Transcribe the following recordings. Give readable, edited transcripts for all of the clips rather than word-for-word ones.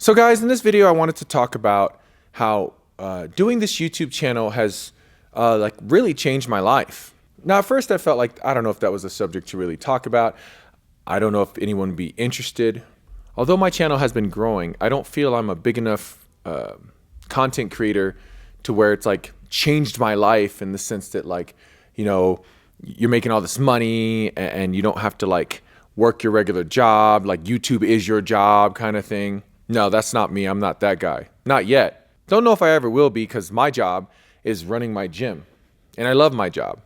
So guys, in this video, I wanted to talk about how doing this YouTube channel has really changed my life. Now, at first I felt like, I don't know if that was a subject to really talk about. I don't know if anyone would be interested. Although my channel has been growing, I don't feel I'm a big enough content creator to where it's like changed my life in the sense that you're making all this money and you don't have to work your regular job, like YouTube is your job kind of thing. No, that's not me. I'm not that guy. Not yet. Don't know if I ever will be, because my job is running my gym. And I love my job.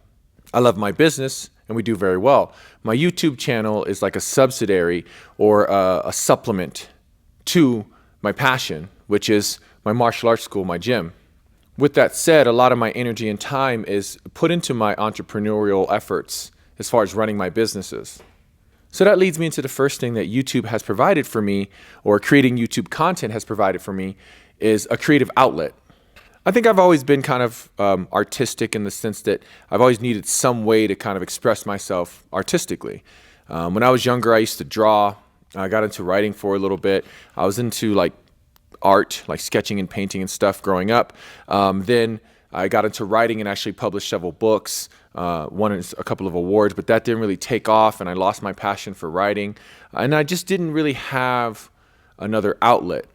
I love my business, and we do very well. My YouTube channel is like a subsidiary or a supplement to my passion, which is my martial arts school, my gym. With that said, a lot of my energy and time is put into my entrepreneurial efforts as far as running my businesses. So that leads me into the first thing that YouTube has provided for me, or creating YouTube content has provided for me, is a creative outlet. I think I've always been kind of artistic in the sense that I've always needed some way to kind of express myself artistically. When I was younger, I used to draw. I got into writing for a little bit. I was into art, like sketching and painting and stuff growing up. Then I got into writing and actually published several books, won a couple of awards, but that didn't really take off, and I lost my passion for writing. And I just didn't really have another outlet.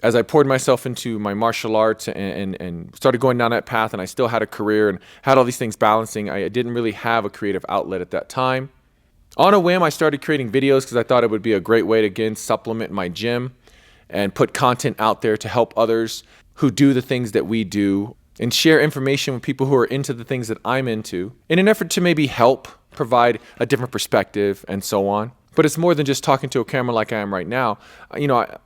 As I poured myself into my martial arts and started going down that path, and I still had a career and had all these things balancing, I didn't really have a creative outlet at that time. On a whim, I started creating videos because I thought it would be a great way to, again, supplement my gym and put content out there to help others who do the things that we do, and share information with people who are into the things that I'm into, in an effort to maybe help provide a different perspective and so on. But it's more than just talking to a camera like I am right now.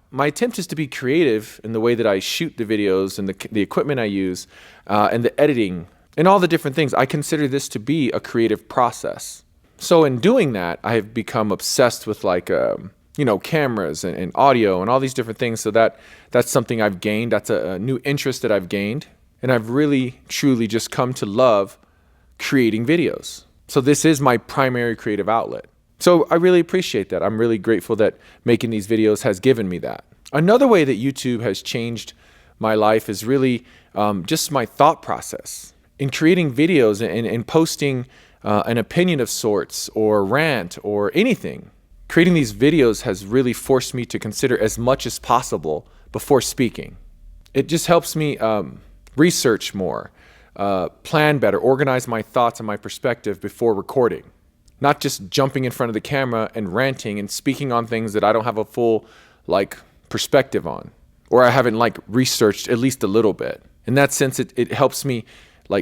My attempt is to be creative in the way that I shoot the videos and the equipment I use and the editing and all the different things. I consider this to be a creative process. So in doing that, I have become obsessed with cameras and audio and all these different things. So that's something I've gained. That's a new interest that I've gained. And I've really, truly just come to love creating videos. So this is my primary creative outlet. So I really appreciate that. I'm really grateful that making these videos has given me that. Another way that YouTube has changed my life is really just my thought process. In creating videos and posting an opinion of sorts or rant or anything, creating these videos has really forced me to consider as much as possible before speaking. It just helps me research more, plan better, organize my thoughts and my perspective before recording. Not just jumping in front of the camera and ranting and speaking on things that I don't have a full perspective on, or I haven't researched at least a little bit. In that sense, it helps me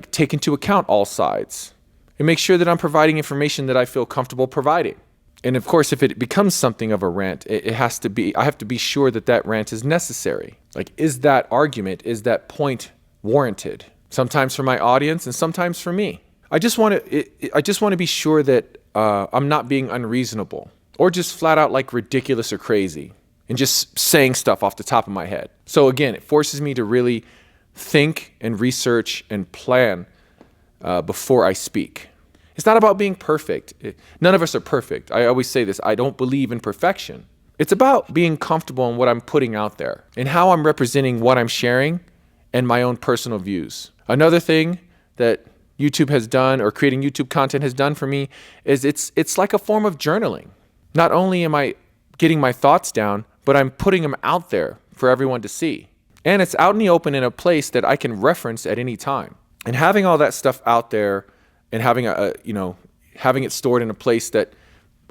take into account all sides and make sure that I'm providing information that I feel comfortable providing. And of course, if it becomes something of a rant, I have to be sure that rant is necessary. Is that argument, is that point warranted? Sometimes for my audience and sometimes for me. I just want to be sure that I'm not being unreasonable or just flat out ridiculous or crazy and just saying stuff off the top of my head. So again, it forces me to really think and research and plan before I speak. It's not about being perfect. None of us are perfect. I always say this. I don't believe in perfection. It's about being comfortable in what I'm putting out there and how I'm representing what I'm sharing and my own personal views. Another thing that YouTube has done, or creating YouTube content has done for me, is it's like a form of journaling. Not only am I getting my thoughts down, but I'm putting them out there for everyone to see. And it's out in the open in a place that I can reference at any time. And having all that stuff out there and having having it stored in a place that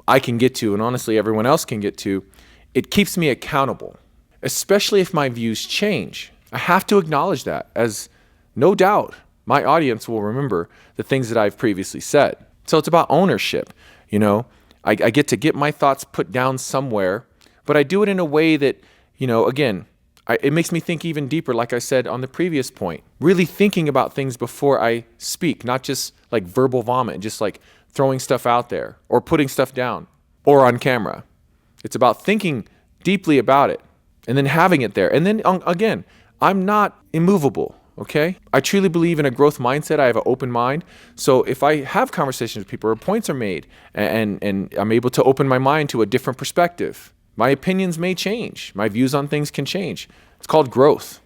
I can get to, and honestly everyone else can get to, it keeps me accountable, especially if my views change. I have to acknowledge that, as no doubt my audience will remember the things that I've previously said. So it's about ownership. I get to get my thoughts put down somewhere, but I do it in a way that, it makes me think even deeper, like I said on the previous point. Really thinking about things before I speak, not just verbal vomit, just throwing stuff out there or putting stuff down or on camera. It's about thinking deeply about it and then having it there. And then again, I'm not immovable. Okay? I truly believe in a growth mindset. I have an open mind. So if I have conversations with people or points are made and I'm able to open my mind to a different perspective, My opinions may change. My views on things can change. It's called growth.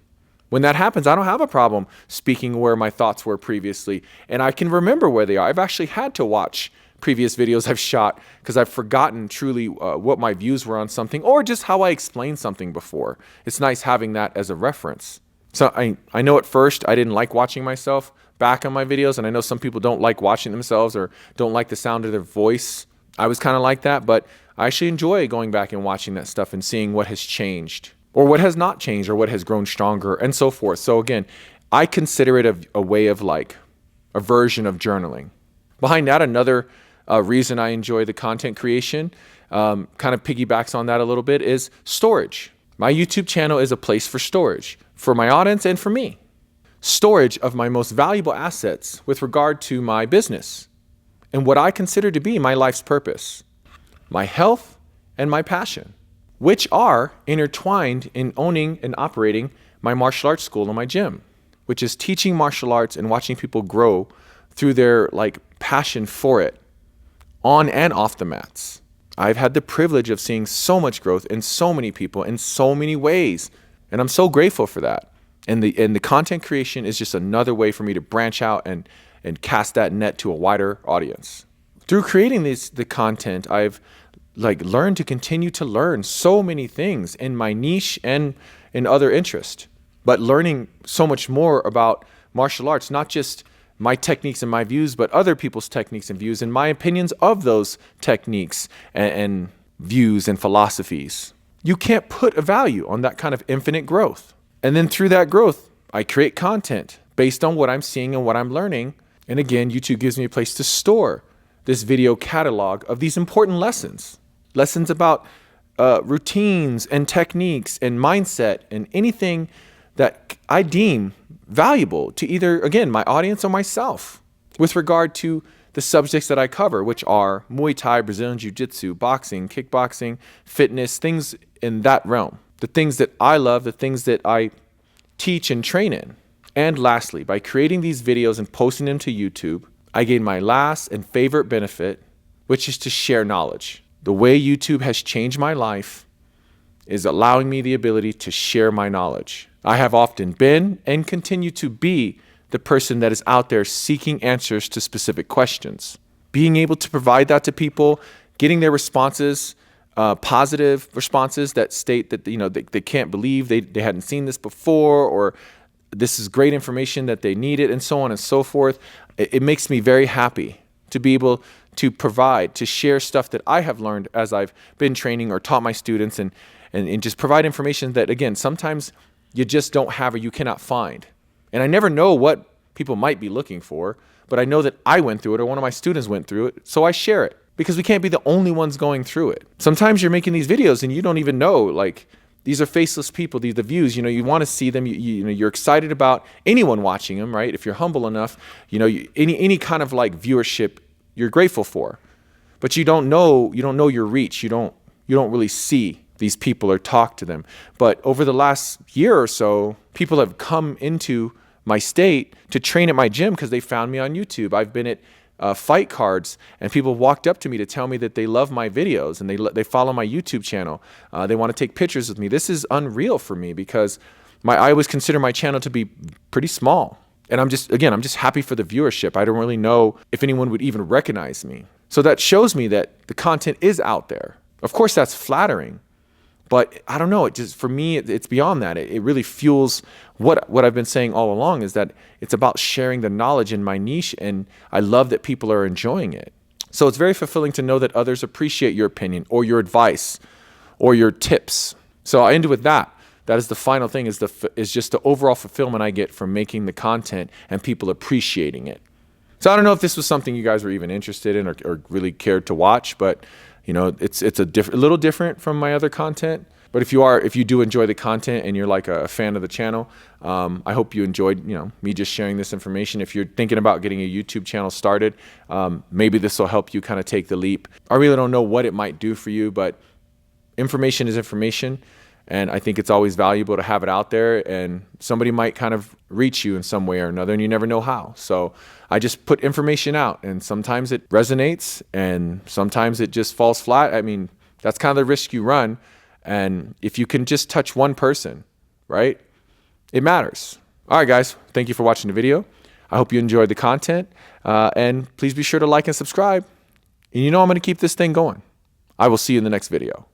When that happens, I don't have a problem speaking where my thoughts were previously, and I can remember where they are. I've actually had to watch previous videos I've shot because I've forgotten truly what my views were on something, or just how I explained something before. It's nice having that as a reference. So I know at first I didn't like watching myself back on my videos, and I know some people don't like watching themselves or don't like the sound of their voice. I was kind of like that, but I actually enjoy going back and watching that stuff and seeing what has changed, or what has not changed, or what has grown stronger, and so forth. So again, I consider it a way of like a version of journaling. Behind that, another reason I enjoy the content creation, kind of piggybacks on that a little bit, is storage. My YouTube channel is a place for storage, for my audience and for me. Storage of my most valuable assets with regard to my business and what I consider to be my life's purpose, my health and my passion, which are intertwined in owning and operating my martial arts school and my gym, which is teaching martial arts and watching people grow through their like passion for it on and off the mats. I've had the privilege of seeing so much growth in so many people in so many ways, and I'm so grateful for that. And the content creation is just another way for me to branch out and cast that net to a wider audience. Through creating the content, I've like learned to continue to learn so many things in my niche and in other interests, but learning so much more about martial arts, not just my techniques and my views, but other people's techniques and views and my opinions of those techniques and views and philosophies. You can't put a value on that kind of infinite growth. And then through that growth, I create content based on what I'm seeing and what I'm learning. And again, YouTube gives me a place to store this video catalog of these important lessons about routines and techniques and mindset and anything that I deem valuable to either, again, my audience or myself with regard to the subjects that I cover, which are Muay Thai, Brazilian Jiu-Jitsu, boxing, kickboxing, fitness, things in that realm, the things that I love, the things that I teach and train in. And lastly, by creating these videos and posting them to YouTube, I gain my last and favorite benefit, which is to share knowledge. The way YouTube has changed my life is allowing me the ability to share my knowledge. I have often been and continue to be the person that is out there seeking answers to specific questions. Being able to provide that to people, getting their responses, positive responses that state that they can't believe they hadn't seen this before, or this is great information that they needed, and so on and so forth. It makes me very happy to be able to provide, to share stuff that I have learned as I've been training or taught my students, and just provide information that, again, sometimes you just don't have or you cannot find. And I never know what people might be looking for, but I know that I went through it or one of my students went through it, so I share it because we can't be the only ones going through it. Sometimes you're making these videos and you don't even know, like, these are faceless people, the views, you want to see them, you're excited about anyone watching them, right? If you're humble enough, any kind of like viewership you're grateful for, but you don't know your reach. You don't really see these people or talk to them. But over the last year or so, people have come into my state to train at my gym because they found me on YouTube. I've been at fight cards, and people walked up to me to tell me that they love my videos and they follow my YouTube channel. They want to take pictures with me. This is unreal for me because I always consider my channel to be pretty small. And I'm just happy for the viewership. I don't really know if anyone would even recognize me. So that shows me that the content is out there. Of course, that's flattering, but I don't know. For me, it's beyond that. It really fuels what I've been saying all along, is that it's about sharing the knowledge in my niche, and I love that people are enjoying it. So it's very fulfilling to know that others appreciate your opinion or your advice or your tips. So I end with that. That is the final thing, is just the overall fulfillment I get from making the content and people appreciating it. So I don't know if this was something you guys were even interested in or really cared to watch, but it's a little different from my other content. But if you do enjoy the content and you're like a fan of the channel, I hope you enjoyed me just sharing this information. If you're thinking about getting a YouTube channel started, maybe this will help you kind of take the leap. I really don't know what it might do for you, but information is information. And I think it's always valuable to have it out there, and somebody might kind of reach you in some way or another, and you never know how. So I just put information out, and sometimes it resonates and sometimes it just falls flat. I mean, that's kind of the risk you run. And if you can just touch one person, right, it matters. All right, guys, thank you for watching the video. I hope you enjoyed the content, and please be sure to like and subscribe. And you know I'm going to keep this thing going. I will see you in the next video.